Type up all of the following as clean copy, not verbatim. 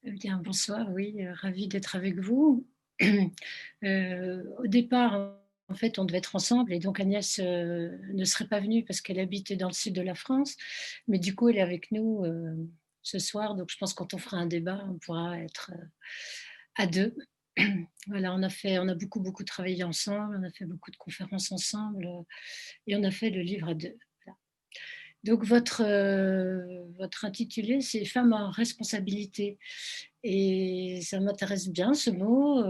Eh bien, bonsoir, oui, ravie d'être avec vous. Au départ, en fait, on devait être ensemble et donc Agnès, ne serait pas venue parce qu'elle habitait dans le sud de la France. Mais du coup, elle est avec nous, ce soir, donc je pense quand on fera un débat, on pourra être, à 2. Voilà, on a beaucoup, beaucoup travaillé ensemble, on a fait beaucoup de conférences ensemble, et on a fait le livre à 2. Voilà. Donc votre intitulé, c'est «Femmes en responsabilité». Et ça m'intéresse bien ce mot,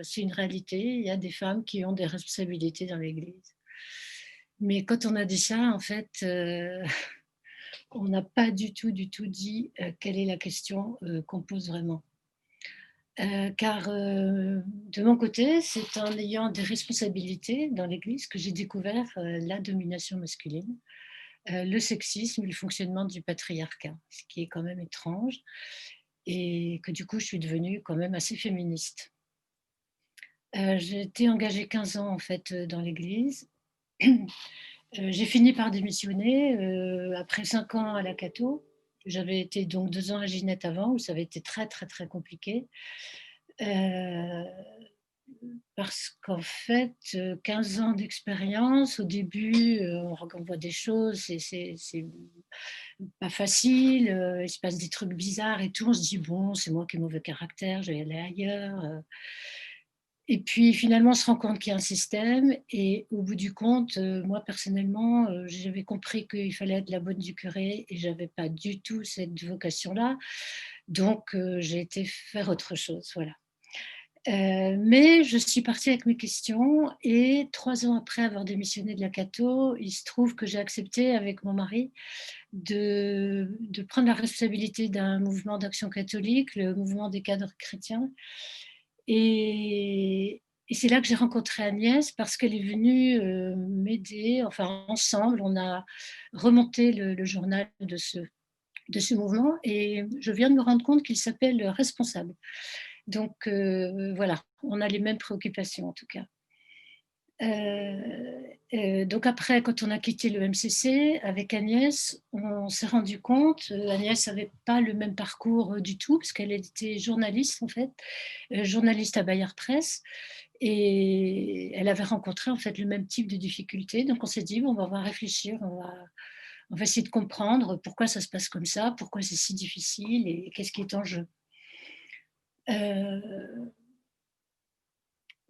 c'est une réalité. Il y a des femmes qui ont des responsabilités dans l'Église. Mais quand on a dit ça, en fait, on n'a pas du tout dit, quelle est la question, qu'on pose vraiment. Car, de mon côté, c'est en ayant des responsabilités dans l'Église que j'ai découvert, la domination masculine, le sexisme et le fonctionnement du patriarcat, ce qui est quand même étrange et que du coup, je suis devenue quand même assez féministe. J'ai été engagée 15 ans en fait, dans l'église. J'ai fini par démissionner, après 5 ans à la Cato. J'avais été donc 2 ans à Ginette avant, où ça avait été très, très, très compliqué. Heu, Parce qu'en fait, 15 ans d'expérience, au début, on voit des choses, c'est pas facile, il se passe des trucs bizarres et tout. On se dit: «Bon, c'est moi qui ai mauvais caractère, je vais aller ailleurs», et puis finalement, on se rend compte qu'il y a un système et au bout du compte, moi personnellement, j'avais compris qu'il fallait être la bonne du curé et j'avais pas du tout cette vocation-là. Donc j'ai été faire autre chose, voilà. Mais je suis partie avec mes questions et 3 ans après avoir démissionné de la Cato, il se trouve que j'ai accepté avec mon mari de prendre la responsabilité d'un mouvement d'action catholique, le mouvement des cadres chrétiens. Et c'est là que j'ai rencontré Agnès parce qu'elle est venue, m'aider, enfin ensemble, on a remonté le journal de ce mouvement et je viens de me rendre compte qu'il s'appelle Responsable. Donc voilà, on a les mêmes préoccupations en tout cas. Donc après, quand on a quitté le MCC avec Agnès, on s'est rendu compte, Agnès avait pas le même parcours, du tout, parce qu'elle était journaliste en fait, journaliste à Bayard Presse et elle avait rencontré en fait le même type de difficultés. Donc on s'est dit: «Bon, bah, on va réfléchir, on va essayer de comprendre pourquoi ça se passe comme ça, pourquoi c'est si difficile et qu'est-ce qui est en jeu?» Heu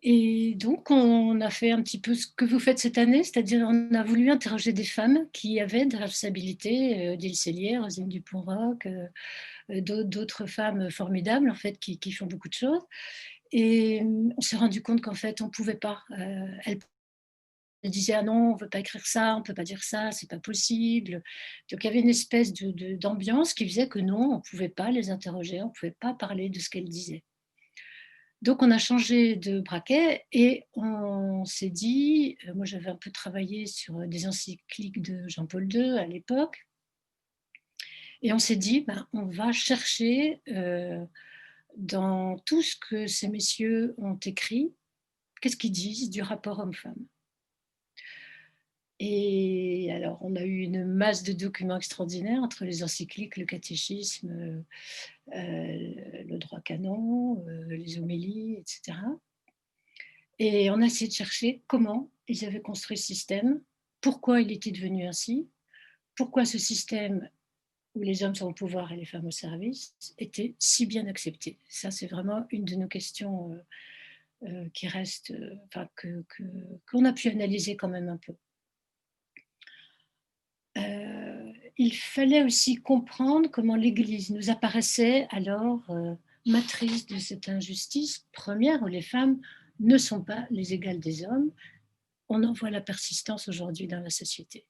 Et donc, on a fait un petit peu ce que vous faites cette année, c'est-à-dire on a voulu interroger des femmes qui avaient des responsabilités, Odile Sellier, Roselyne Dupont-Roch, d'autres femmes formidables en fait qui font beaucoup de choses et on s'est rendu compte qu'en fait on pouvait pas. Elles disaient: «Ah non, on veut pas écrire ça, on peut pas dire ça, c'est pas possible». Donc il y avait une espèce d'ambiance qui faisait que non, on pouvait pas les interroger, on pouvait pas parler de ce qu'elles disaient. Donc on a changé de braquet et on s'est dit, moi j'avais un peu travaillé sur, des encycliques de Jean-Paul II à l'époque et on s'est dit: «Ben, on va chercher, dans tout ce que ces messieurs ont écrit, qu'est-ce qu'ils disent du rapport homme-femme?» Et alors on a eu une masse de documents extraordinaires entre les encycliques, le catéchisme, le droit canon, les homélies et cetera. Et on a essayé de chercher comment ils avaient construit ce système, pourquoi il était devenu ainsi, pourquoi ce système où les hommes sont au pouvoir et les femmes au service était si bien accepté. Ça, c'est vraiment une de nos questions qui reste, enfin, qu'on a pu analyser quand même un peu. Il fallait aussi comprendre comment l'Église nous apparaissait alors matrice de cette injustice première où les femmes ne sont pas les égales des hommes. On en voit la persistance aujourd'hui dans la société.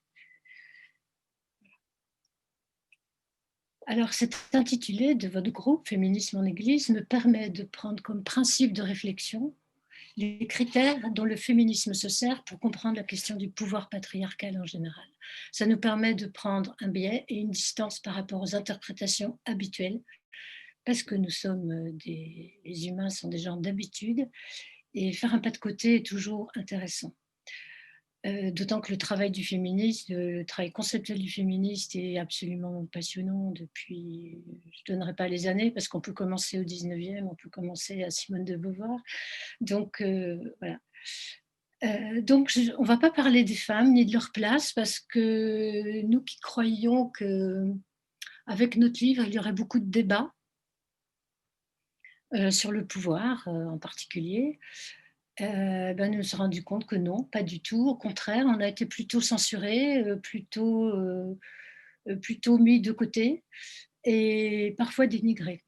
Alors, cet intitulé de votre groupe Féminisme en Église me permet de prendre comme principe de réflexion les critères dont le féminisme se sert pour comprendre la question du pouvoir patriarcal en général. Ça nous permet de prendre un biais et une distance par rapport aux interprétations habituelles, parce que nous sommes les humains sont des gens d'habitude, et faire un pas de côté est toujours intéressant. D'autant que le travail du féministe, le travail conceptuel du féministe est absolument passionnant depuis, je ne donnerai pas les années, parce qu'on peut commencer au 19e, on peut commencer à Simone de Beauvoir. Donc, voilà. Donc, on ne va pas parler des femmes ni de leur place, parce que nous qui croyons qu'avec notre livre, il y aurait beaucoup de débats sur le pouvoir en particulier, ben, nous nous sommes rendus compte que non, pas du tout. Au contraire, on a été plutôt censurés, plutôt mis de côté et parfois dénigrés.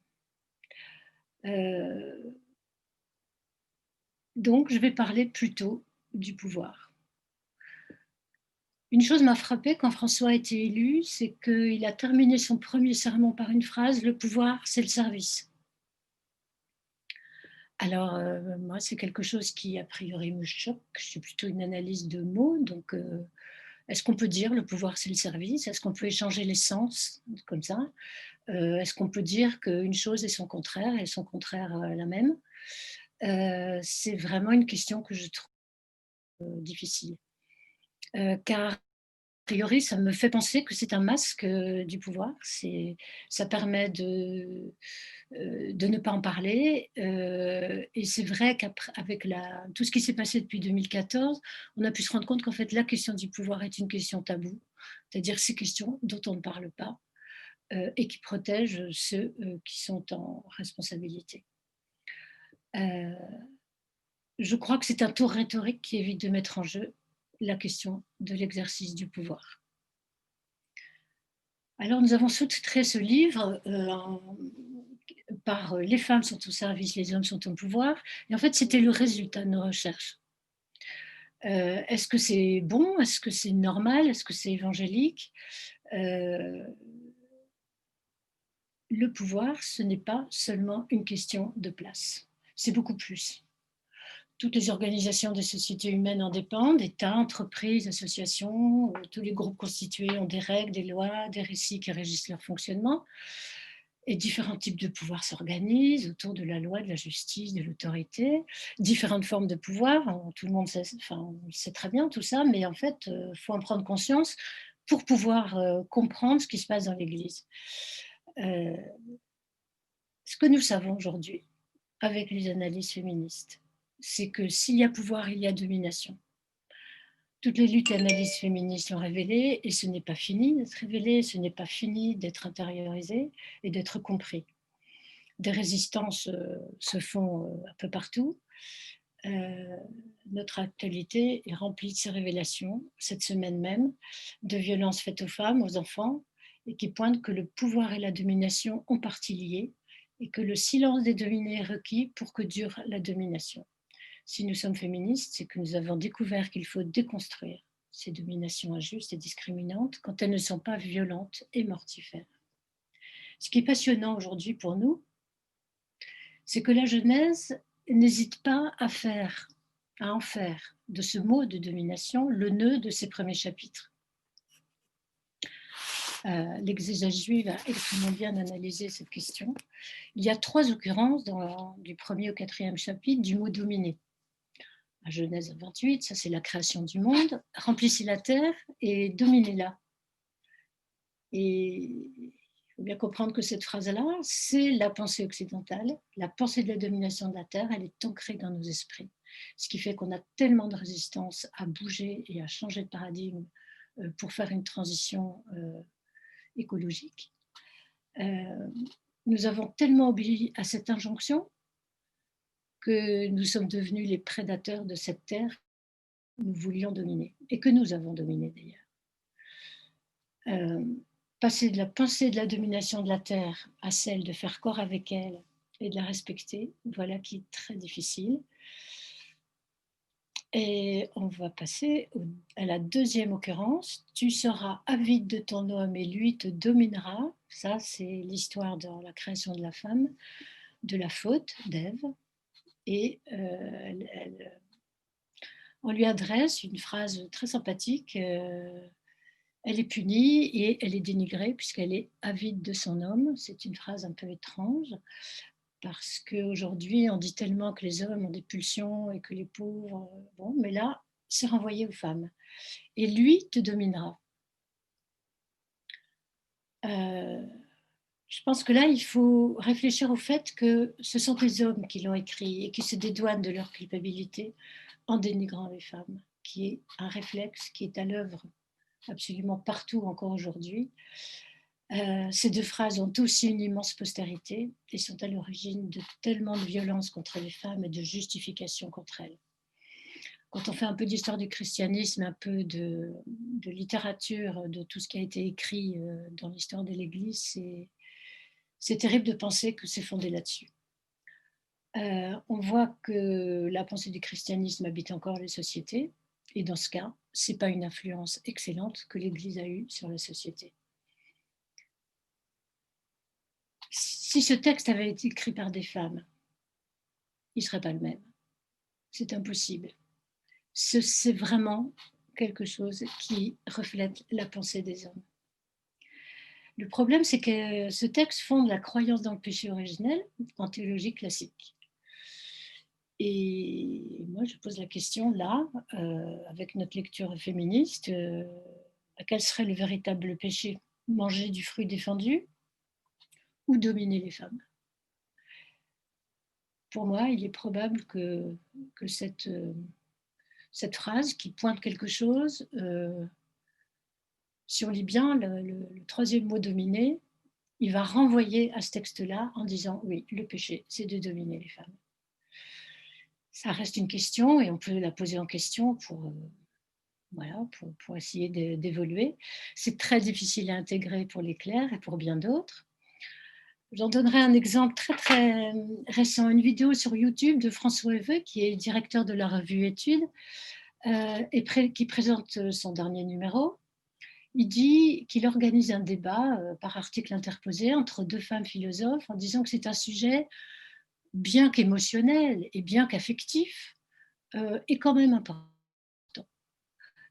Donc, je vais parler plutôt du pouvoir. Une chose m'a frappée quand François a été élu, c'est qu'il a terminé son premier sermon par une phrase: le pouvoir, c'est le service. Alors, moi, c'est quelque chose qui, a priori, me choque. Je suis plutôt une analyse de mots, donc est-ce qu'on peut dire le pouvoir, c'est le service? Est-ce qu'on peut échanger les sens comme ça? Est-ce qu'on peut dire qu'une chose est son contraire et son contraire la même? C'est vraiment une question que je trouve difficile. Car a priori, ça me fait penser que c'est un masque du pouvoir. Ça permet de ne pas en parler. Et c'est vrai qu'avec tout ce qui s'est passé depuis 2014, on a pu se rendre compte qu'en fait, la question du pouvoir est une question taboue, c'est-à-dire ces questions dont on ne parle pas et qui protègent ceux qui sont en responsabilité. Je crois que c'est un tour rhétorique qui évite de mettre en jeu la question de l'exercice du pouvoir. Alors, nous avons sous-titré ce livre par Les femmes sont au service, les hommes sont au pouvoir. Et en fait, c'était le résultat de nos recherches. Est-ce que c'est bon? Est-ce que c'est normal? Est-ce que c'est évangélique? Le pouvoir, ce n'est pas seulement une question de place. C'est beaucoup plus. Toutes les organisations des sociétés humaines en dépendent, États, entreprises, associations, tous les groupes constitués ont des règles, des lois, des récits qui régissent leur fonctionnement. Et différents types de pouvoirs s'organisent autour de la loi, de la justice, de l'autorité. Différentes formes de pouvoir, tout le monde sait, enfin, on sait très bien tout ça, mais en fait, il faut en prendre conscience pour pouvoir comprendre ce qui se passe dans l'Église. Ce que nous savons aujourd'hui, avec les analyses féministes, c'est que s'il y a pouvoir, il y a domination. Toutes les luttes et analyses féministes l'ont révélé, et ce n'est pas fini d'être révélé, ce n'est pas fini d'être intériorisé et d'être compris. Des résistances se font un peu partout. Notre actualité est remplie de ces révélations, cette semaine même, de violences faites aux femmes, aux enfants, et qui pointent que le pouvoir et la domination ont partie liée, et que le silence des dominés est requis pour que dure la domination. Si nous sommes féministes, c'est que nous avons découvert qu'il faut déconstruire ces dominations injustes et discriminantes quand elles ne sont pas violentes et mortifères. Ce qui est passionnant aujourd'hui pour nous, c'est que la Genèse n'hésite pas à en faire de ce mot de domination le nœud de ses premiers chapitres. L'exégèse juive a extrêmement bien analysé cette question. Il y a 3 occurrences du 1er au 4e chapitre du mot dominer. À Genèse 28, ça c'est la création du monde, remplissez la terre et dominez-la. Et il faut bien comprendre que cette phrase-là, c'est la pensée occidentale, la pensée de la domination de la terre, elle est ancrée dans nos esprits. Ce qui fait qu'on a tellement de résistance à bouger et à changer de paradigme pour faire une transition écologique. Nous avons tellement obéi à cette injonction que nous sommes devenus les prédateurs de cette terre que nous voulions dominer et que nous avons dominé d'ailleurs. Passer de la pensée de la domination de la terre à celle de faire corps avec elle et de la respecter, voilà qui est très difficile. Et on va passer à la deuxième occurrence. Tu seras avide de ton homme et lui te dominera. Ça, c'est l'histoire dans la création de la femme, de la faute d'Ève. Et on lui adresse une phrase très sympathique. Elle est punie et elle est dénigrée puisqu'elle est avide de son homme. C'est une phrase un peu étrange parce qu'aujourd'hui, on dit tellement que les hommes ont des pulsions et que les pauvres... Bon, mais là, c'est renvoyé aux femmes. Et lui te dominera. Je pense que là, il faut réfléchir au fait que ce sont les hommes qui l'ont écrit et qui se dédouanent de leur culpabilité en dénigrant les femmes, qui est un réflexe qui est à l'œuvre absolument partout encore aujourd'hui. Ces deux phrases ont aussi une immense postérité et sont à l'origine de tellement de violences contre les femmes et de justifications contre elles. Quand on fait un peu d'histoire du christianisme, un peu de littérature, de tout ce qui a été écrit dans l'histoire de l'Église, c'est terrible de penser que c'est fondé là-dessus. On voit que la pensée du christianisme habite encore les sociétés, et dans ce cas, ce n'est pas une influence excellente que l'Église a eue sur la société. Si ce texte avait été écrit par des femmes, il ne serait pas le même. C'est impossible. C'est vraiment quelque chose qui reflète la pensée des hommes. Le problème, c'est que ce texte fonde la croyance dans le péché originel en théologie classique. Et moi, je pose la question là, avec notre lecture féministe, quel serait le véritable péché? Manger du fruit défendu ou dominer les femmes? Pour moi, il est probable que cette phrase qui pointe quelque chose, si on lit bien le troisième mot dominer, il va renvoyer à ce texte-là en disant oui, le péché, c'est de dominer les femmes. Ça reste une question et on peut la poser en question pour essayer d'évoluer. C'est très difficile à intégrer pour les clercs et pour bien d'autres. J'en donnerai un exemple très très récent, une vidéo sur YouTube de François Heveux, qui est directeur de la revue Études, et qui présente son dernier numéro. Il dit qu'il organise un débat par article interposé entre deux femmes philosophes en disant que c'est un sujet bien qu'émotionnel et bien qu'affectif, est quand même important.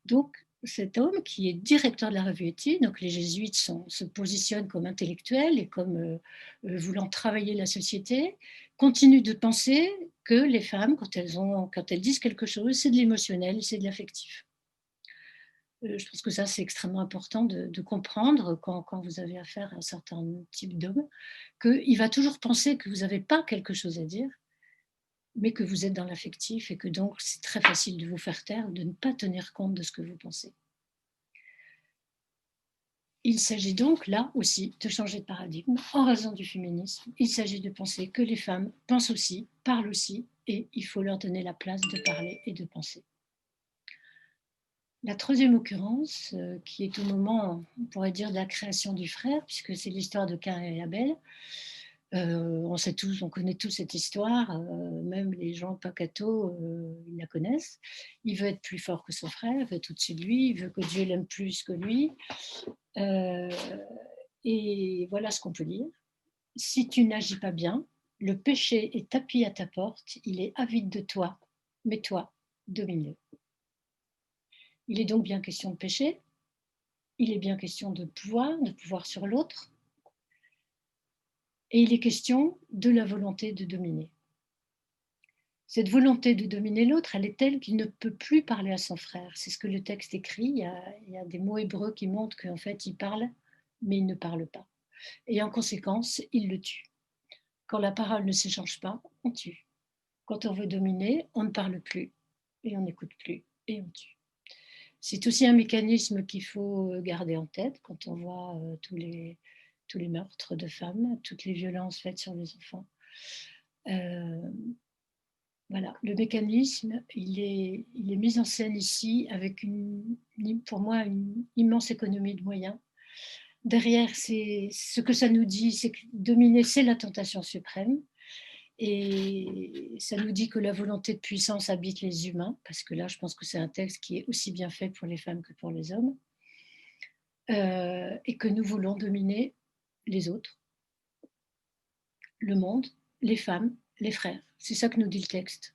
Donc, cet homme qui est directeur de la revue Études, donc les jésuites se positionnent comme intellectuels et comme voulant travailler la société, continue de penser que les femmes, quand elles disent quelque chose, c'est de l'émotionnel, c'est de l'affectif. Je pense que ça, c'est extrêmement important de comprendre quand vous avez affaire à un certain type d'homme, qu'il va toujours penser que vous n'avez pas quelque chose à dire, mais que vous êtes dans l'affectif et que donc c'est très facile de vous faire taire, de ne pas tenir compte de ce que vous pensez. Il s'agit donc là aussi de changer de paradigme en raison du féminisme. Il s'agit de penser que les femmes pensent aussi, parlent aussi, et il faut leur donner la place de parler et de penser. La troisième occurrence, qui est au moment, on pourrait dire, de la création du frère, puisque c'est l'histoire de Caïn et Abel. On connaît tous cette histoire, même les gens pas cathos, ils la connaissent. Il veut être plus fort que son frère, il veut être au-dessus de lui, il veut que Dieu l'aime plus que lui. Et voilà ce qu'on peut lire. Si tu n'agis pas bien, le péché est tapis à ta porte, il est avide de toi, mais toi, domine-le. Il est donc bien question de péché, il est bien question de pouvoir sur l'autre, et il est question de la volonté de dominer. Cette volonté de dominer l'autre, elle est telle qu'il ne peut plus parler à son frère. C'est ce que le texte écrit. Il y a des mots hébreux qui montrent qu'en fait, il parle, mais il ne parle pas. Et en conséquence, il le tue. Quand la parole ne s'échange pas, on tue. Quand on veut dominer, on ne parle plus, et on n'écoute plus, et on tue. C'est aussi un mécanisme qu'il faut garder en tête quand on voit tous les meurtres de femmes, toutes les violences faites sur les enfants. Voilà, le mécanisme, il est mis en scène ici avec pour moi une immense économie de moyens. Derrière, ce que ça nous dit, c'est que dominer, c'est la tentation suprême. Et ça nous dit que la volonté de puissance habite les humains, parce que là, je pense que c'est un texte qui est aussi bien fait pour les femmes que pour les hommes, et que nous voulons dominer les autres, le monde, les femmes, les frères. C'est ça que nous dit le texte.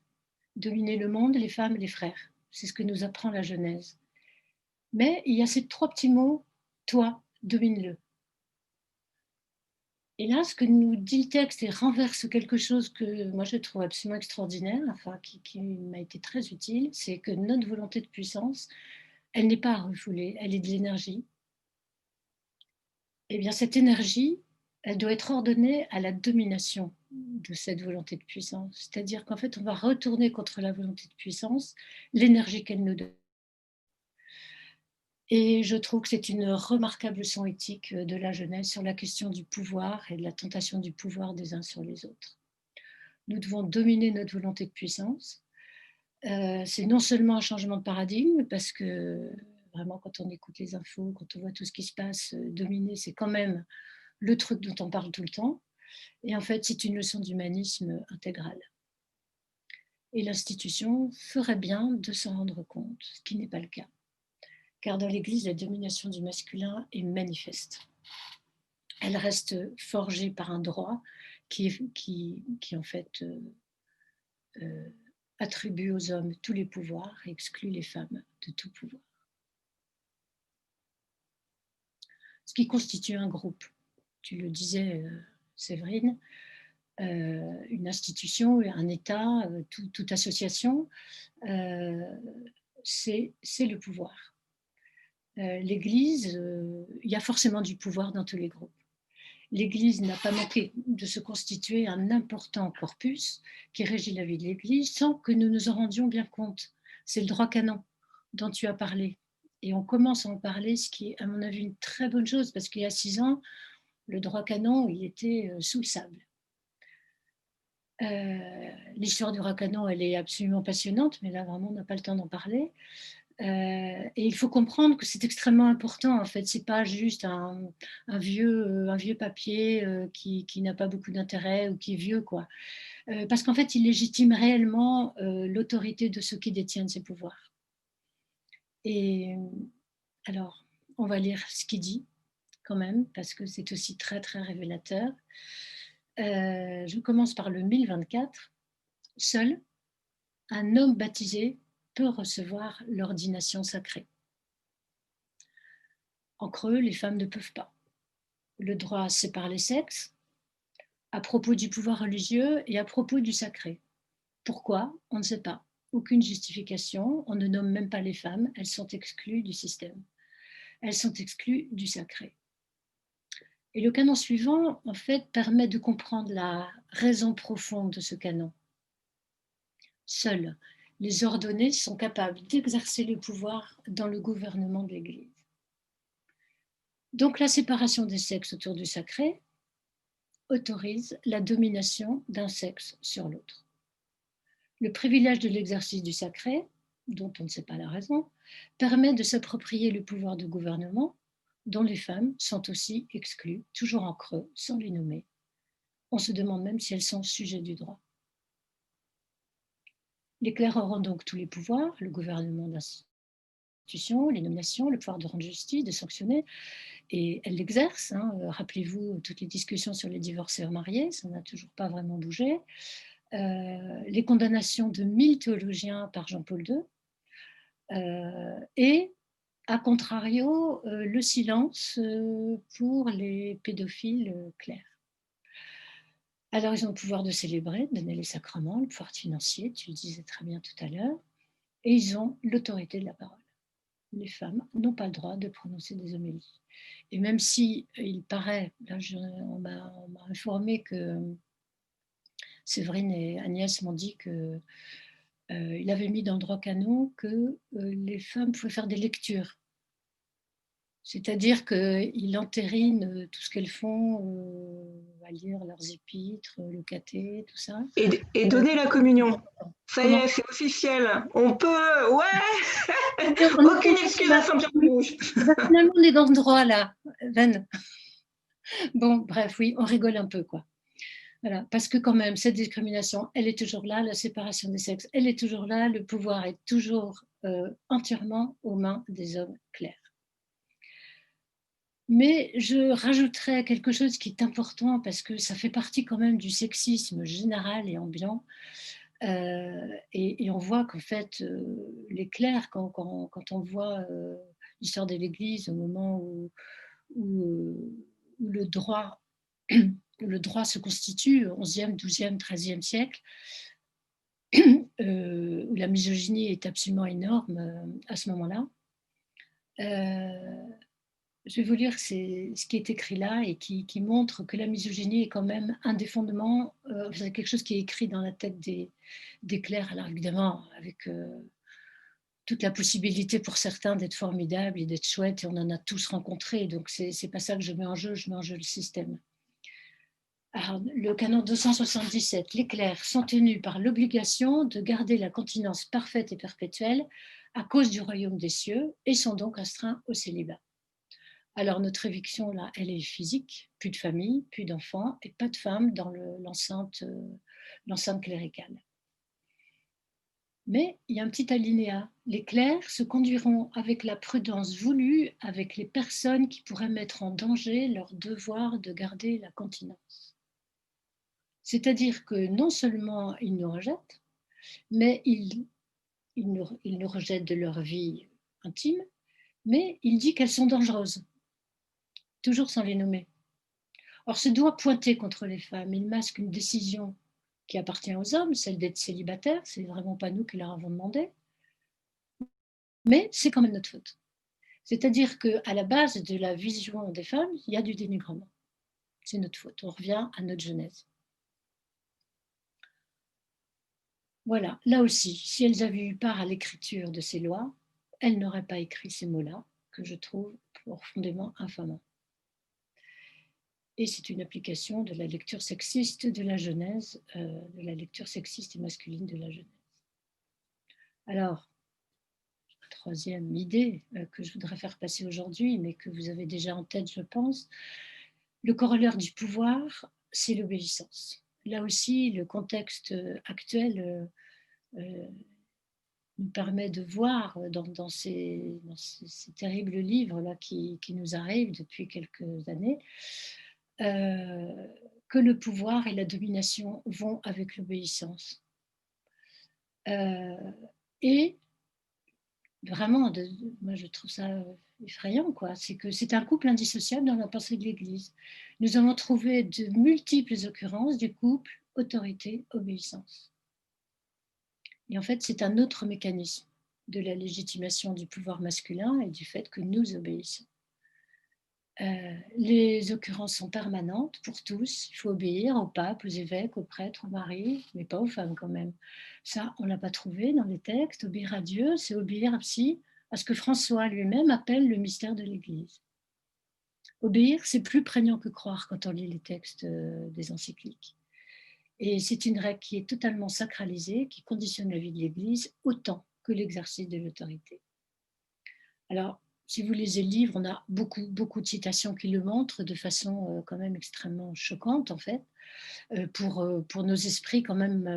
Dominer le monde, les femmes, les frères. C'est ce que nous apprend la Genèse. Mais il y a ces trois petits mots, toi, domine-le. Et là, ce que nous dit le texte et renverse quelque chose que moi je trouve absolument extraordinaire, enfin qui m'a été très utile, c'est que notre volonté de puissance, elle n'est pas à refouler, elle est de l'énergie. Eh bien, cette énergie, elle doit être ordonnée à la domination de cette volonté de puissance. C'est-à-dire qu'en fait, on va retourner contre la volonté de puissance l'énergie qu'elle nous donne. Et je trouve que c'est une remarquable leçon éthique de la jeunesse sur la question du pouvoir et de la tentation du pouvoir des uns sur les autres. Nous devons dominer notre volonté de puissance. C'est non seulement un changement de paradigme, parce que vraiment, quand on écoute les infos, quand on voit tout ce qui se passe, dominer, c'est quand même le truc dont on parle tout le temps. Et en fait, c'est une leçon d'humanisme intégral. Et l'institution ferait bien de s'en rendre compte, ce qui n'est pas le cas. Car dans l'Église, la domination du masculin est manifeste. Elle reste forgée par un droit qui en fait, attribue aux hommes tous les pouvoirs et exclut les femmes de tout pouvoir. Ce qui constitue un groupe. Tu le disais, Séverine, une institution, un État, toute association, c'est le pouvoir. L'Église, il y a forcément du pouvoir dans tous les groupes. L'Église n'a pas manqué de se constituer un important corpus qui régit la vie de l'Église sans que nous nous en rendions bien compte. C'est le droit canon dont tu as parlé. Et on commence à en parler, ce qui est à mon avis une très bonne chose, parce qu'il y a 6 ans, le droit canon, il était sous le sable. L'histoire du droit canon, elle est absolument passionnante, mais là vraiment, on n'a pas le temps d'en parler. Et il faut comprendre que c'est extrêmement important. En fait, c'est pas juste un vieux papier qui n'a pas beaucoup d'intérêt ou qui est vieux, quoi. Parce qu'en fait, il légitime réellement l'autorité de ceux qui détiennent ces pouvoirs. Et alors, on va lire ce qu'il dit quand même, parce que c'est aussi très très révélateur. Je commence par le 1024. Seul un homme baptisé peut recevoir l'ordination sacrée. En creux, les femmes ne peuvent pas. Le droit sépare les sexes à propos du pouvoir religieux et à propos du sacré. Pourquoi? On ne sait pas. Aucune justification. On ne nomme même pas les femmes. Elles sont exclues du système. Elles sont exclues du sacré. Et le canon suivant, en fait, permet de comprendre la raison profonde de ce canon. Seuls les ordonnés sont capables d'exercer le pouvoir dans le gouvernement de l'Église. Donc la séparation des sexes autour du sacré autorise la domination d'un sexe sur l'autre. Le privilège de l'exercice du sacré, dont on ne sait pas la raison, permet de s'approprier le pouvoir de gouvernement dont les femmes sont aussi exclues, toujours en creux, sans les nommer. On se demande même si elles sont sujets du droit. Les clercs auront donc tous les pouvoirs, le gouvernement d'institution, les nominations, le pouvoir de rendre justice, de sanctionner, et elles l'exercent. Rappelez-vous toutes les discussions sur les divorcés ou mariés, ça n'a toujours pas vraiment bougé. Les condamnations de 1000 théologiens par Jean-Paul II, et, à contrario, le silence pour les pédophiles clercs. Alors, ils ont le pouvoir de célébrer, de donner les sacrements, le pouvoir financier, tu le disais très bien tout à l'heure, et ils ont l'autorité de la parole. Les femmes n'ont pas le droit de prononcer des homélies. Et même si il paraît, là on m'a informé que Séverine et Agnès m'ont dit que il avait mis dans le droit canon que les femmes pouvaient faire des lectures. C'est-à-dire qu'il entérine tout ce qu'elles font, à lire leurs épîtres, le caté, tout ça. Et donner la communion. Ça y Comment? est, c'est officiel. On peut, ouais. On Aucune est, excuse à Saint-Pierre-Rouge. finalement, on est dans ce droit là, Van. Bon, bref, oui, on rigole un peu, quoi. Voilà, parce que quand même, cette discrimination, elle est toujours là, la séparation des sexes, elle est toujours là, le pouvoir est toujours entièrement aux mains des hommes clercs. Mais je rajouterais quelque chose qui est important parce que ça fait partie quand même du sexisme général et ambiant. Et on voit qu'en fait, les clercs, quand on voit l'histoire de l'Église au moment où le droit le droit se constitue au XIe, XIIe, XIIIe siècle, où la misogynie est absolument énorme à ce moment-là. Je vais vous lire ce qui est écrit là et qui montre que la misogynie est quand même un des fondements, c'est quelque chose qui est écrit dans la tête des clercs, alors évidemment avec toute la possibilité pour certains d'être formidables et d'être chouettes, et on en a tous rencontré, donc c'est pas ça que je mets en jeu, je mets en jeu le système. Alors, le canon 277, les clercs sont tenus par l'obligation de garder la continence parfaite et perpétuelle à cause du royaume des cieux et sont donc astreints au célibat. Alors notre éviction là, elle est physique, plus de famille, plus d'enfants et pas de femmes dans l'enceinte cléricale. Mais il y a un petit alinéa. Les clercs se conduiront avec la prudence voulue avec les personnes qui pourraient mettre en danger leur devoir de garder la continence. C'est-à-dire que non seulement ils nous rejettent, mais ils nous rejettent de leur vie intime, mais il dit qu'elles sont dangereuses, toujours sans les nommer. Or, ce doigt pointé contre les femmes, il masque une décision qui appartient aux hommes, celle d'être célibataire, c'est vraiment pas nous qui leur avons demandé, mais c'est quand même notre faute. C'est-à-dire qu'à la base de la vision des femmes, il y a du dénigrement. C'est notre faute, on revient à notre genèse. Voilà, là aussi, si elles avaient eu part à l'écriture de ces lois, elles n'auraient pas écrit ces mots-là, que je trouve profondément infamants. Et c'est une application de la lecture sexiste de la Genèse, de la lecture sexiste et masculine de la Genèse. Alors, troisième idée que je voudrais faire passer aujourd'hui, mais que vous avez déjà en tête, je pense, le corollaire du pouvoir, c'est l'obéissance. Là aussi, le contexte actuel nous permet de voir dans ces terribles livres-là qui nous arrivent depuis quelques années, que le pouvoir et la domination vont avec l'obéissance. Et vraiment, moi je trouve ça effrayant, quoi. C'est que c'est un couple indissociable dans la pensée de l'Église. Nous avons trouvé de multiples occurrences du couple autorité-obéissance. Et en fait, c'est un autre mécanisme de la légitimation du pouvoir masculin et du fait que nous obéissons. Les occurrences sont permanentes pour tous. Il faut obéir au pape, aux évêques, aux prêtres, aux maris, mais pas aux femmes quand même. Ça, on ne l'a pas trouvé dans les textes. Obéir à Dieu, c'est obéir aussi à ce que François lui-même appelle le mystère de l'Église. Obéir, c'est plus prégnant que croire quand on lit les textes des encycliques. Et c'est une règle qui est totalement sacralisée, qui conditionne la vie de l'Église autant que l'exercice de l'autorité. Alors, si vous lisez le livre, on a beaucoup de citations qui le montrent de façon quand même extrêmement choquante, en fait, pour nos esprits quand même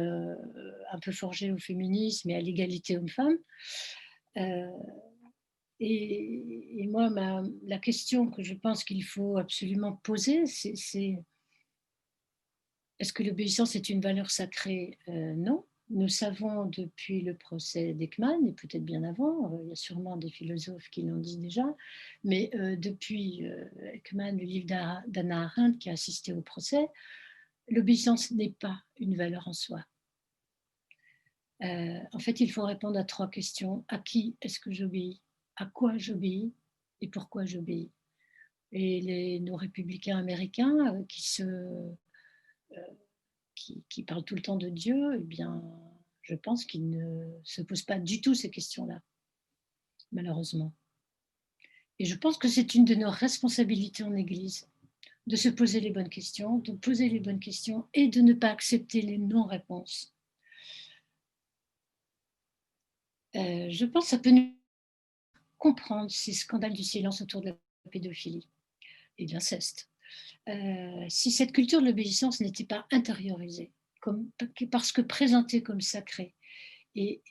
un peu forgés au féminisme et à l'égalité homme-femme. Et moi, la question que je pense qu'il faut absolument poser, c'est est-ce que l'obéissance est une valeur sacrée? Non. Nous savons depuis le procès d'Ekman, et peut-être bien avant, il y a sûrement des philosophes qui l'ont dit déjà, mais depuis Ekman, le livre d'Hannah Arendt qui a assisté au procès, l'obéissance n'est pas une valeur en soi. En fait, il faut répondre à 3 questions. À qui est-ce que j'obéis? À quoi j'obéis? Et pourquoi j'obéis? Et nos républicains américains qui parlent tout le temps de Dieu, eh bien, je pense qu'ils ne se posent pas du tout ces questions-là, malheureusement. Et je pense que c'est une de nos responsabilités en Église, de se poser les bonnes questions, de poser les bonnes questions et de ne pas accepter les non-réponses. Je pense que ça peut nous comprendre ces scandales du silence autour de la pédophilie et de l'inceste. Si cette culture de l'obéissance n'était pas intériorisée, parce que présentée comme sacrée, et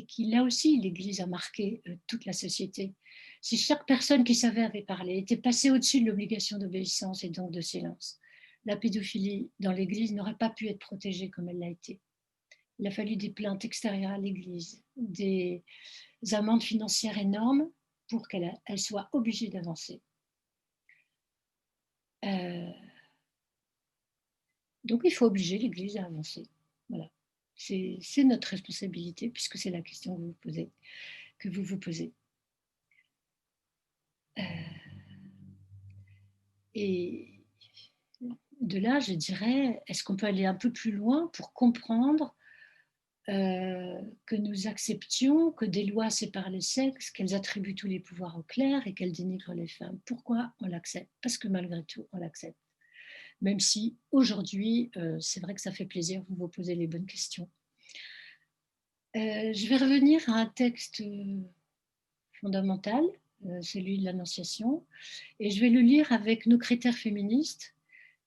qui, là aussi, l'Église a marqué toute la société. Si chaque personne qui savait avait parlé, était passée au-dessus de l'obligation d'obéissance et donc de silence, la pédophilie dans l'Église n'aurait pas pu être protégée comme elle l'a été. Il a fallu des plaintes extérieures à l'Église, des amendes financières énormes pour qu'elle soit obligée d'avancer. Donc il faut obliger l'Église à avancer. Voilà. C'est notre responsabilité, puisque c'est la question que vous posez, que vous vous posez. Et de là, je dirais, est-ce qu'on peut aller un peu plus loin pour comprendre que nous acceptions que des lois séparent les sexes, qu'elles attribuent tous les pouvoirs aux clercs et qu'elles dénigrent les femmes? Pourquoi on l'accepte? Parce que malgré tout, on l'accepte. Même si aujourd'hui, c'est vrai que ça fait plaisir, vous vous posez les bonnes questions. Je vais revenir à un texte fondamental, celui de l'Annonciation, et je vais le lire avec nos critères féministes,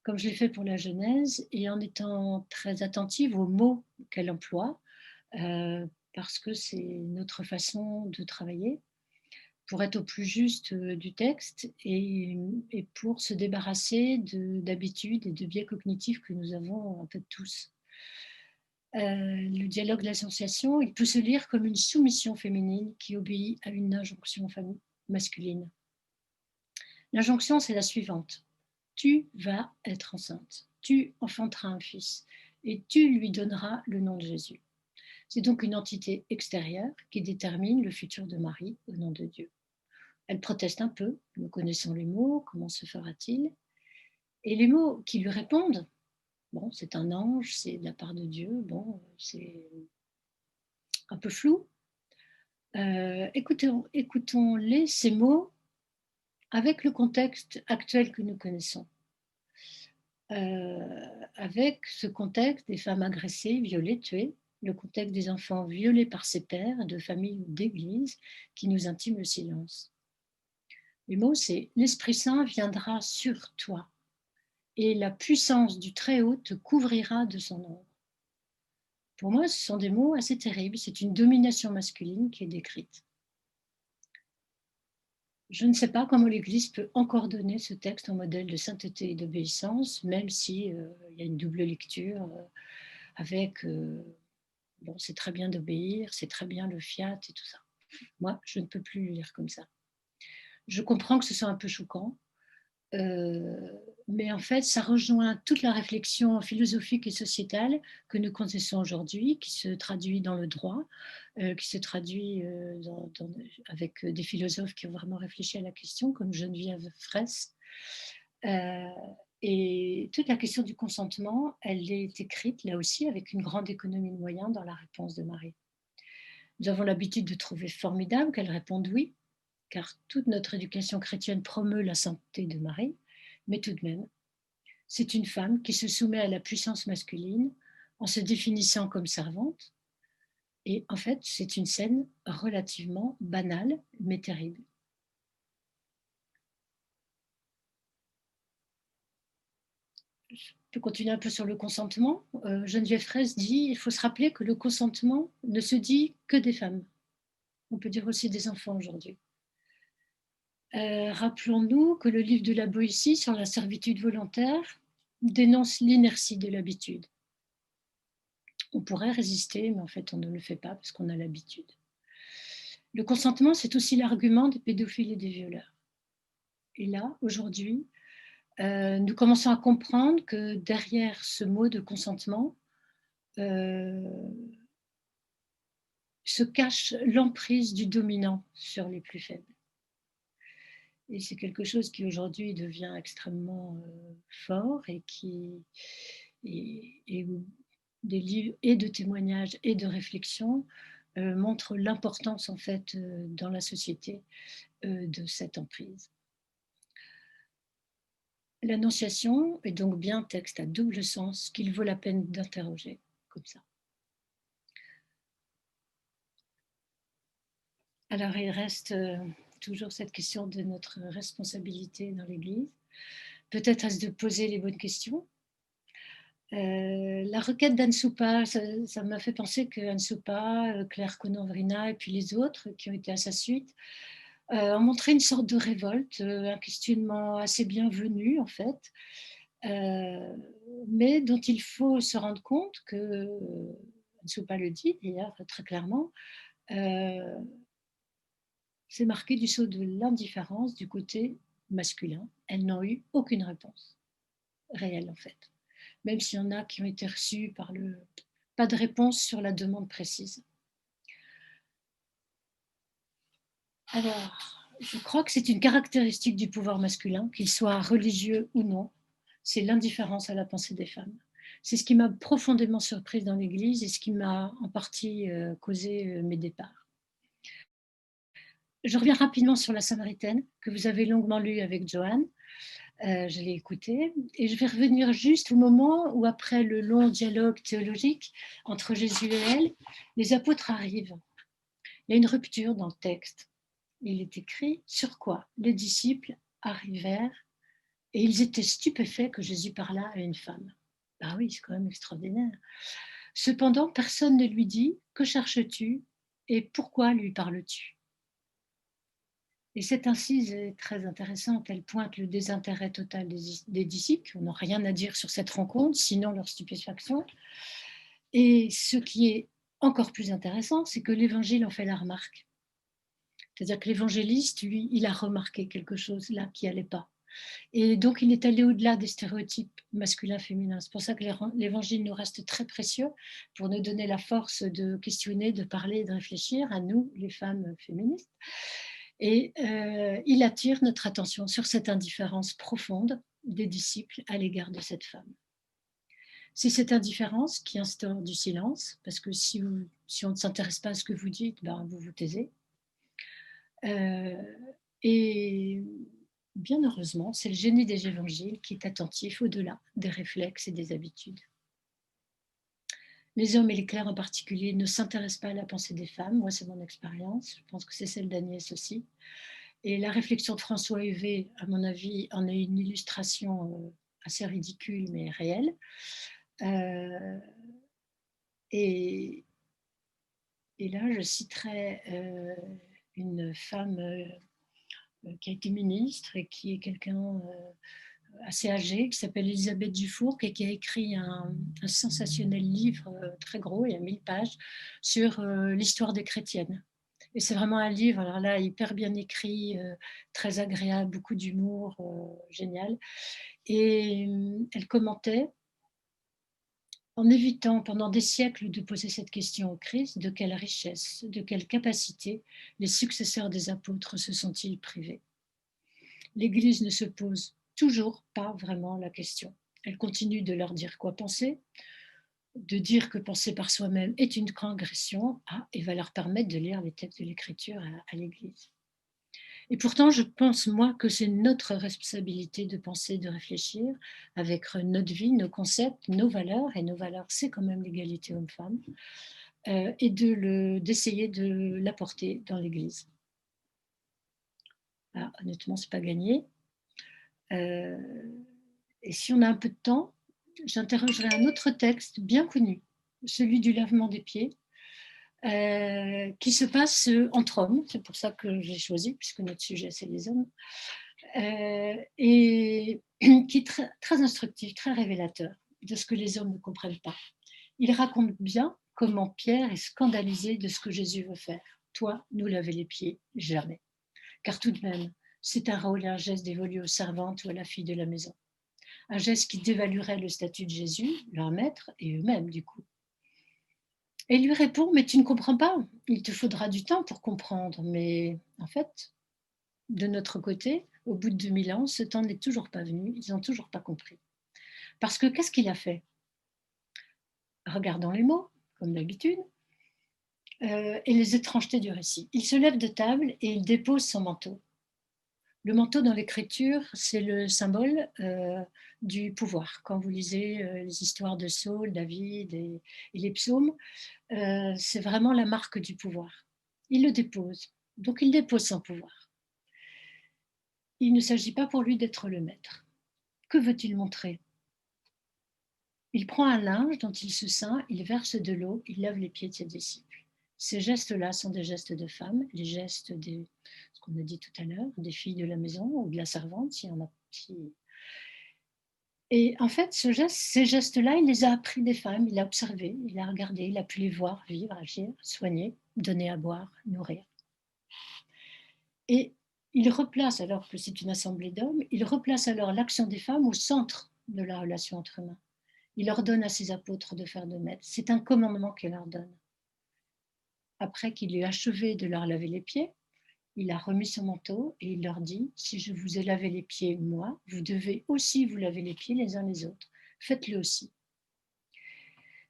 comme je l'ai fait pour la Genèse, et en étant très attentive aux mots qu'elle emploie, parce que c'est notre façon de travailler, pour être au plus juste du texte et pour se débarrasser d'habitudes et de biais cognitifs que nous avons en fait tous. Le dialogue de l'association, il peut se lire comme une soumission féminine qui obéit à une injonction masculine. L'injonction, c'est la suivante. Tu vas être enceinte, tu enfanteras un fils et tu lui donneras le nom de Jésus. C'est donc une entité extérieure qui détermine le futur de Marie au nom de Dieu. Elle proteste un peu, nous connaissons les mots, comment se fera-t-il? Et les mots qui lui répondent, bon, c'est un ange, c'est de la part de Dieu, bon, c'est un peu flou. Écoutons-les, ces mots, avec le contexte actuel que nous connaissons. Avec ce contexte des femmes agressées, violées, tuées, le contexte des enfants violés par ses pères, de familles ou d'églises, qui nous intiment le silence. Les mots, c'est « l'Esprit Saint viendra sur toi et la puissance du Très-Haut te couvrira de son ombre ». Pour moi, ce sont des mots assez terribles. C'est une domination masculine qui est décrite. Je ne sais pas comment l'Église peut encore donner ce texte en modèle de sainteté et d'obéissance, même si y a une double lecture avec bon, c'est très bien d'obéir, c'est très bien le fiat et tout ça. Moi, je ne peux plus le lire comme ça. Je comprends que ce soit un peu choquant, mais en fait, ça rejoint toute la réflexion philosophique et sociétale que nous connaissons aujourd'hui, qui se traduit dans le droit, qui se traduit avec des philosophes qui ont vraiment réfléchi à la question, comme Geneviève Fraisse. Et toute la question du consentement, elle est écrite là aussi avec une grande économie de moyens dans la réponse de Marie. Nous avons l'habitude de trouver formidable qu'elle réponde oui, car toute notre éducation chrétienne promeut la sainteté de Marie, mais tout de même, c'est une femme qui se soumet à la puissance masculine en se définissant comme servante. Et en fait, c'est une scène relativement banale, mais terrible. Je peux continuer un peu sur le consentement. Geneviève Fraisse dit il faut se rappeler que le consentement ne se dit que des femmes. On peut dire aussi des enfants aujourd'hui. Rappelons-nous que le livre de la Boétie sur la servitude volontaire dénonce l'inertie de l'habitude. On pourrait résister, mais en fait, on ne le fait pas parce qu'on a l'habitude. Le consentement, c'est aussi l'argument des pédophiles et des violeurs. Et là, aujourd'hui, nous commençons à comprendre que derrière ce mot de consentement se cache l'emprise du dominant sur les plus faibles. Et c'est quelque chose qui aujourd'hui devient extrêmement fort et où des livres et de témoignages et de réflexions montrent l'importance en fait dans la société de cette emprise. L'Annonciation est donc bien un texte à double sens qu'il vaut la peine d'interroger comme ça. Alors il reste toujours cette question de notre responsabilité dans l'Église. Peut-être est-ce de poser les bonnes questions. La requête d'Anne Soupa, ça m'a fait penser que Anne Soupa, Claire Conan-Vrina et puis les autres qui ont été à sa suite ont montré une sorte de révolte, un questionnement assez bienvenu en fait, mais dont il faut se rendre compte que, Anne Soupa le dit d'ailleurs très clairement, c'est marqué du sceau de l'indifférence du côté masculin. Elles n'ont eu aucune réponse réelle en fait. même s'il y en a qui ont été reçus pas de réponse sur la demande précise. Alors, je crois que c'est une caractéristique du pouvoir masculin, qu'il soit religieux ou non, c'est l'indifférence à la pensée des femmes. C'est ce qui m'a profondément surprise dans l'Église et ce qui m'a en partie causé mes départs. Je reviens rapidement sur la Samaritaine, que vous avez longuement lue avec Joanne. Je l'ai écoutée, et je vais revenir juste au moment où, après le long dialogue théologique entre Jésus et elle, les apôtres arrivent. Il y a une rupture dans le texte. Il est écrit sur quoi les disciples arrivèrent et ils étaient stupéfaits que Jésus parlât à une femme. Bah oui, c'est quand même extraordinaire. Cependant, personne ne lui dit « Que cherches-tu et pourquoi lui parles-tu » Et cette incise est très intéressante. Elle pointe le désintérêt total des disciples, qui n'ont rien à dire sur cette rencontre, sinon leur stupéfaction. Et ce qui est encore plus intéressant, c'est que l'Évangile en fait la remarque. C'est-à-dire que l'évangéliste, lui, il a remarqué quelque chose là qui n'allait pas. Et donc, il est allé au-delà des stéréotypes masculins-féminins. C'est pour ça que l'évangile nous reste très précieux pour nous donner la force de questionner, de parler, de réfléchir à nous, les femmes féministes. Et il attire notre attention sur cette indifférence profonde des disciples à l'égard de cette femme. C'est cette indifférence qui instaure du silence, parce que si on ne s'intéresse pas à ce que vous dites, ben, vous vous taisez. Et bien heureusement, c'est le génie des évangiles qui est attentif au-delà des réflexes et des habitudes. Les hommes et les clercs en particulier ne s'intéressent pas à la pensée des femmes. Moi, c'est mon expérience. Je pense que c'est celle d'Agnès aussi. Et la réflexion de François Huvet, à mon avis, en est une illustration assez ridicule, mais réelle. Et là, je citerai une femme qui a été ministre et qui est quelqu'un assez âgée, qui s'appelle Elisabeth Dufour, et qui a écrit un sensationnel livre très gros, il y a 1000 pages, sur l'histoire des chrétiennes. Et c'est vraiment un livre, alors là, hyper bien écrit, très agréable, beaucoup d'humour, génial. Et elle commentait en évitant pendant des siècles de poser cette question au Christ, de quelle richesse, de quelle capacité les successeurs des apôtres se sont-ils privés? L'Église ne se pose toujours pas vraiment la question. Elle continue de leur dire quoi penser, de dire que penser par soi-même est une transgression, et va leur permettre de lire les textes de l'Écriture à l'Église. Et pourtant, je pense, moi, que c'est notre responsabilité de penser, de réfléchir avec notre vie, nos concepts, nos valeurs, et nos valeurs, c'est quand même l'égalité homme-femme, et d'essayer de l'apporter dans l'Église. Alors, honnêtement, c'est pas gagné. Et si on a un peu de temps, j'interrogerai un autre texte bien connu, celui du lavement des pieds, qui se passe entre hommes, c'est pour ça que j'ai choisi, puisque notre sujet c'est les hommes, et qui est très, très instructif, très révélateur de ce que les hommes ne comprennent pas. Il raconte bien comment Pierre est scandalisé de ce que Jésus veut faire. Toi, nous laver les pieds, jamais. Car tout de même, c'est un rôle et un geste dévolu aux servantes ou à la fille de la maison. Un geste qui dévaluerait le statut de Jésus, leur maître, et eux-mêmes du coup. Et il lui répond, mais tu ne comprends pas, il te faudra du temps pour comprendre. Mais en fait, de notre côté, au bout de 2000 ans, ce temps n'est toujours pas venu, ils n'ont toujours pas compris. Parce que qu'est-ce qu'il a fait? Regardons les mots, comme d'habitude, et les étrangetés du récit. Il se lève de table et il dépose son manteau. Le manteau dans l'écriture, c'est le symbole du pouvoir. Quand vous lisez les histoires de Saul, David et les psaumes, c'est vraiment la marque du pouvoir. Il le dépose, donc il dépose son pouvoir. Il ne s'agit pas pour lui d'être le maître. Que veut-il montrer? Il prend un linge dont il se ceint, il verse de l'eau, il lave les pieds de ses disciples. Ces gestes-là sont des gestes de femmes, les gestes ce qu'on a dit tout à l'heure, des filles de la maison ou de la servante, si on a. Et en fait, ces gestes-là, il les a appris des femmes, il a observé, il a regardé, il a pu les voir, vivre, agir, soigner, donner à boire, nourrir. Et il replace, alors que c'est une assemblée d'hommes, il replace alors l'action des femmes au centre de la relation entre humains. Il ordonne à ses apôtres de faire de même. C'est un commandement qu'il leur donne. Après qu'il ait achevé de leur laver les pieds, il a remis son manteau et il leur dit, si je vous ai lavé les pieds, moi, vous devez aussi vous laver les pieds les uns les autres. Faites-le aussi.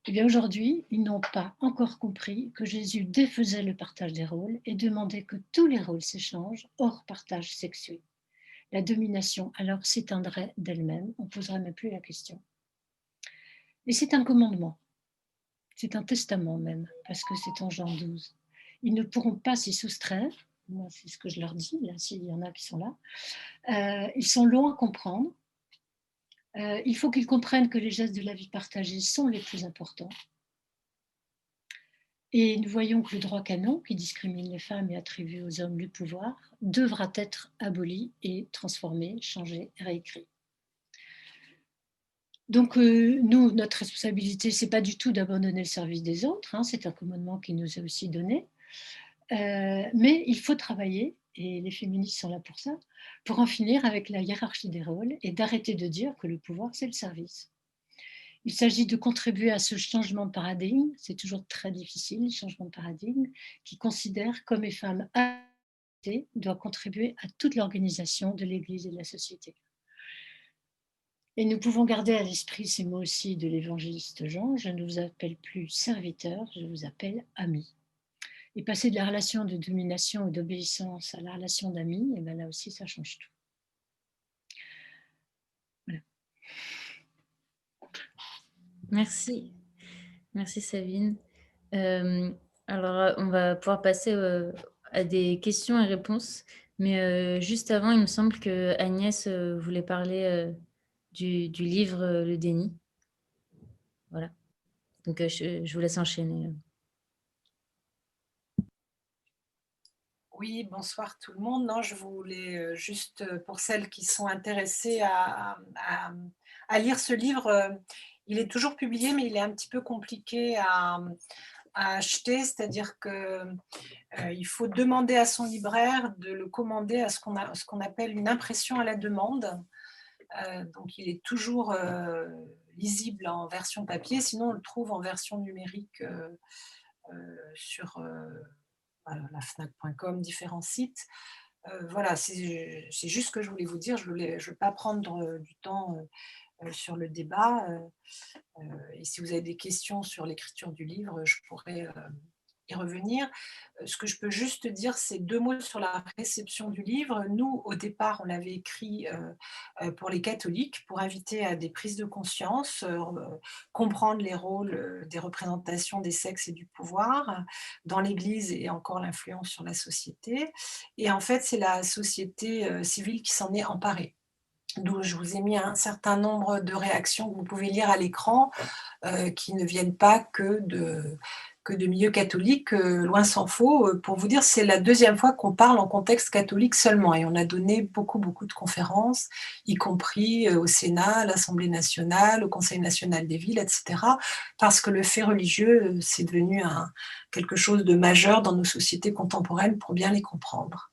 Eh bien, aujourd'hui, ils n'ont pas encore compris que Jésus défaisait le partage des rôles et demandait que tous les rôles s'échangent hors partage sexuel. La domination alors s'éteindrait d'elle-même, on ne poserait même plus la question. Et c'est un commandement, c'est un testament même, parce que c'est en Jean 12. Ils ne pourront pas s'y soustraire, moi c'est ce que je leur dis, là, s'il y en a qui sont là. Ils sont longs à comprendre. Il faut qu'ils comprennent que les gestes de la vie partagée sont les plus importants. Et nous voyons que le droit canon, qui discrimine les femmes et attribue aux hommes le pouvoir, devra être aboli et transformé, changé, réécrit. Donc, nous, notre responsabilité, ce n'est pas du tout d'abandonner le service des autres, hein, c'est un commandement qui nous est aussi donné, mais il faut travailler, et les féministes sont là pour ça, pour en finir avec la hiérarchie des rôles et d'arrêter de dire que le pouvoir, c'est le service. Il s'agit de contribuer à ce changement de paradigme, c'est toujours très difficile, le changement de paradigme, qui considère qu'hommes et femmes doivent contribuer à toute l'organisation de l'Église et de la société. Et nous pouvons garder à l'esprit ces mots aussi de l'évangéliste Jean, je ne vous appelle plus serviteur, je vous appelle ami. Et passer de la relation de domination ou d'obéissance à la relation d'amis, et bien là aussi ça change tout. Voilà. Merci. Merci Sabine. Alors, on va pouvoir passer à des questions et réponses. Mais juste avant, il me semble que Agnès voulait parler du livre Le déni. Voilà. Donc, je vous laisse enchaîner. Oui, bonsoir tout le monde. Non, je voulais juste, pour celles qui sont intéressées à lire ce livre, il est toujours publié, mais il est un petit peu compliqué à acheter, c'est-à-dire que il faut demander à son libraire de le commander à ce qu'on appelle une impression à la demande. Donc il est toujours lisible en version papier, sinon on le trouve en version numérique sur la fnac.com, différents sites. Voilà, c'est juste ce que je voulais vous dire. Je ne veux pas prendre du temps sur le débat. Et si vous avez des questions sur l'écriture du livre, je pourrais y revenir. Ce que je peux juste dire, c'est 2 mots sur la réception du livre. Nous, au départ, on l'avait écrit pour les catholiques, pour inviter à des prises de conscience, comprendre les rôles des représentations des sexes et du pouvoir dans l'Église et encore l'influence sur la société. Et en fait, c'est la société civile qui s'en est emparée. D'où je vous ai mis un certain nombre de réactions que vous pouvez lire à l'écran, qui ne viennent pas que de milieux catholiques, loin s'en faut. Pour vous dire, c'est la 2e fois qu'on parle en contexte catholique seulement et on a donné beaucoup de conférences, y compris au Sénat, à l'Assemblée nationale, au Conseil national des villes, etc. Parce que le fait religieux, c'est devenu quelque chose de majeur dans nos sociétés contemporaines pour bien les comprendre.